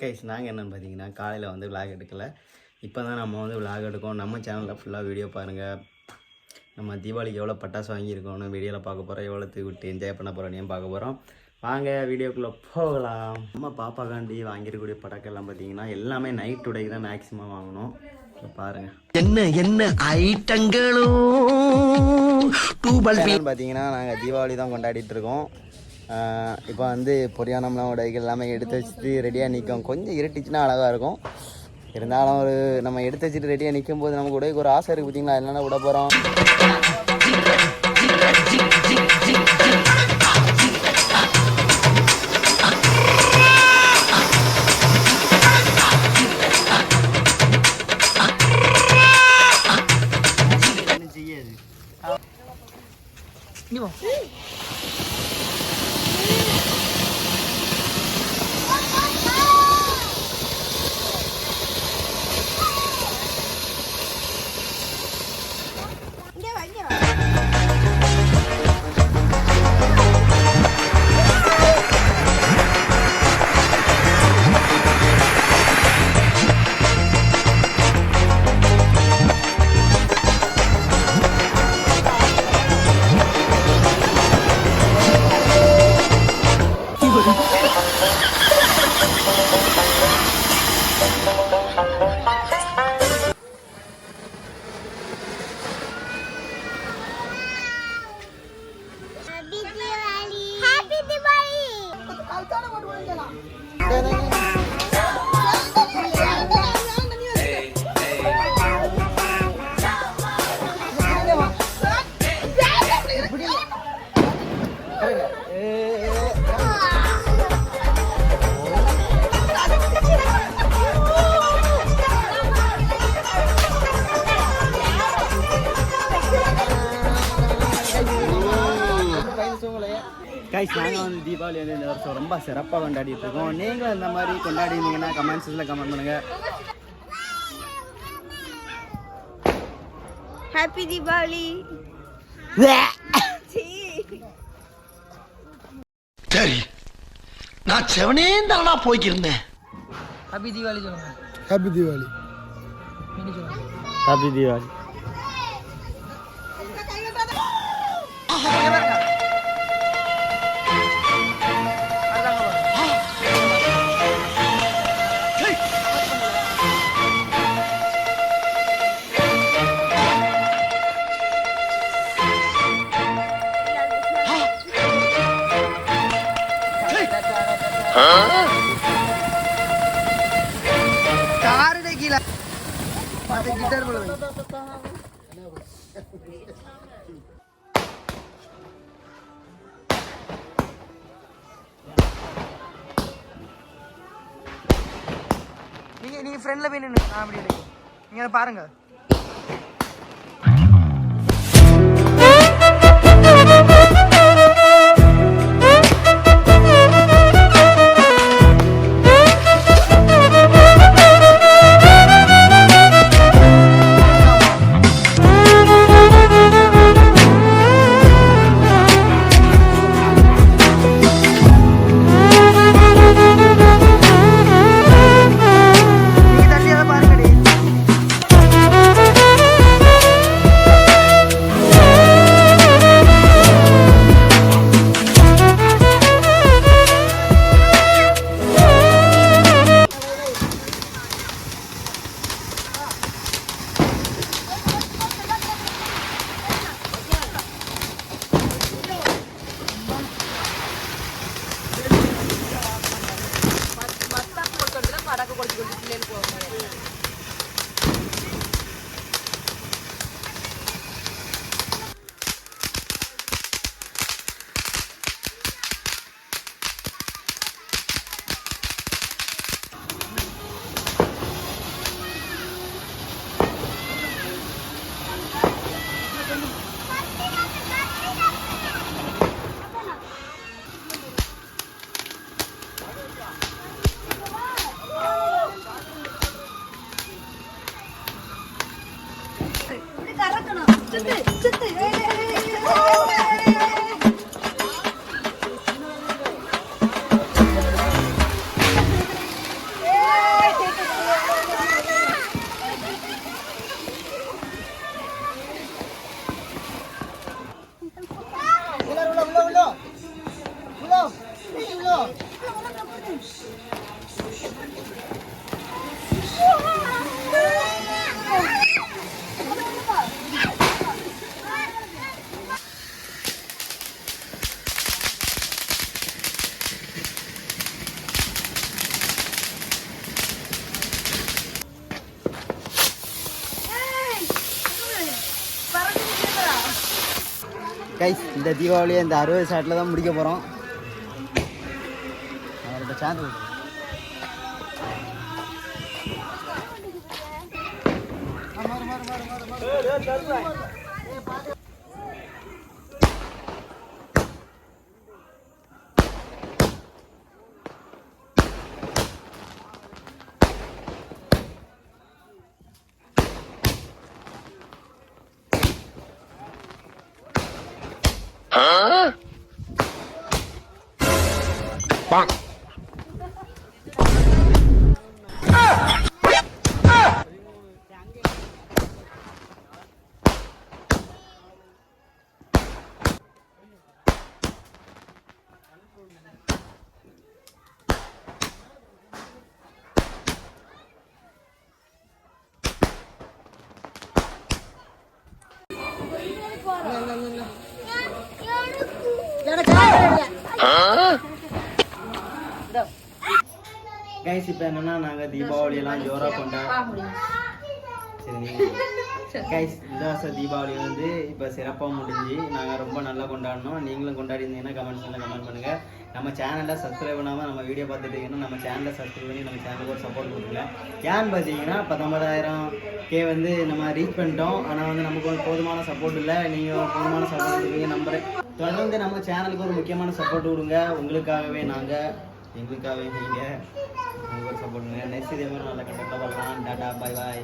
Guys நாங்கள் என்னென்னு பார்த்தீங்கன்னா காலையில் வந்து விளாக் எடுக்கலை. இப்போ தான் நம்ம வந்து விளாக் எடுக்கோம். நம்ம சேனலில் ஃபுல்லாக வீடியோ பாருங்கள். நம்ம தீபாவளிக்கு எவ்வளோ பட்டாசு வாங்கியிருக்கோன்னு வீடியோவில் பார்க்க போகிறோம். எவ்வளோ விட்டு என்ஜாய் பண்ண போகிறோன்னு பார்க்க போகிறோம். வாங்க வீடியோக்குள்ளே போகலாம். நம்ம பாப்பாக்காண்டி வாங்கியிருக்கக்கூடிய பட்டாக்கெல்லாம் பார்த்தீங்கன்னா எல்லாமே நைட் டுடேக்கு தான் மேக்ஸிமம் வாங்கணும். பாருங்கள் என்ன என்ன ஐட்டங்களும் பார்த்தீங்கன்னா நாங்கள் தீபாவளி தான் கொண்டாடிட்டு இருக்கோம். இப்போ வந்து பொரியானம்லாம் உடைகள் எல்லாமே எடுத்து வச்சுட்டு ரெடியாக நிற்கும். கொஞ்சம் இருட்டுச்சுன்னா அழகாக இருக்கும். இருந்தாலும் ஒரு நம்ம எடுத்து வச்சுட்டு ரெடியாக நிற்கும் போது நமக்கு உடைக்கு ஒரு ஆசை இருக்குது. பார்த்தீங்களா என்னென்ன விட போகிறோம். கைஸ் நாங்கள் வந்து தீபாவளி வந்து இந்த வருஷம் ரொம்ப சிறப்பாக கொண்டாடிட்டு இருக்கோம். நீங்களும் இந்த மாதிரி கொண்டாடினீங்கன்னா கமெண்ட்ஸில் கமெண்ட் பண்ணுங்கள். ஹாப்பி தீபாவளி. சரி நான் செவனே தானா போய்க்கிருந்தேன். ஹாப்பி தீபாவளி சொல்லுங்க. ஹாப்பி தீபாவளி. ஹாப்பி தீபாவளி. நீங்க ஃப்ரெண்ட்ல போய் நின்னு அப்படி நீங்க பாருங்க. கைஸ் இந்த தீபாவளியை இந்த 60 ஷாட்டில் தான் முடிக்க போகிறோம். அவர்கிட்ட சேர்ந்து கைஸ் இப்போ என்னன்னா நாங்கள் தீபாவளியெல்லாம் ஜோராக கைஸ் இந்த வருஷம் தீபாவளி வந்து இப்போ சிறப்பாக முடிஞ்சு நாங்கள் ரொம்ப நல்லா கொண்டாடினோம். நீங்களும் கொண்டாடி இருந்தீங்கன்னா கமெண்ட்ஸில் கமெண்ட் பண்ணுங்கள். நம்ம சேனலில் சப்ஸ்கிரைப் பண்ணாமல் நம்ம வீடியோ பார்த்துட்டீங்கன்னா நம்ம சேனலை சப்ஸ்கிரைப் பண்ணி நம்ம சேனலுக்கு ஒரு சப்போர்ட் கொடுக்கல. ஏன்னு பார்த்தீங்கன்னா 19,000 வந்து நம்ம ரீச் பண்ணிட்டோம். ஆனால் வந்து நமக்கு ஒரு போதுமான சப்போர்ட் இல்லை. நீங்கள் போதுமான சப்போர்ட் கொடுப்பீங்க நம்புறேன். தொடர்ந்து நம்ம சேனலுக்கு ஒரு முக்கியமான சப்போர்ட் கொடுங்க. உங்களுக்காகவே நாங்கள், எங்களுக்காகவே நீங்கள் உங்களுக்கு சப்போர்ட் பண்ணுங்கள். நெக்ஸ்ட் இதே மாதிரி நல்ல கண்டக்டாக பார்க்கலாம். டாடா, பாய் பாய்.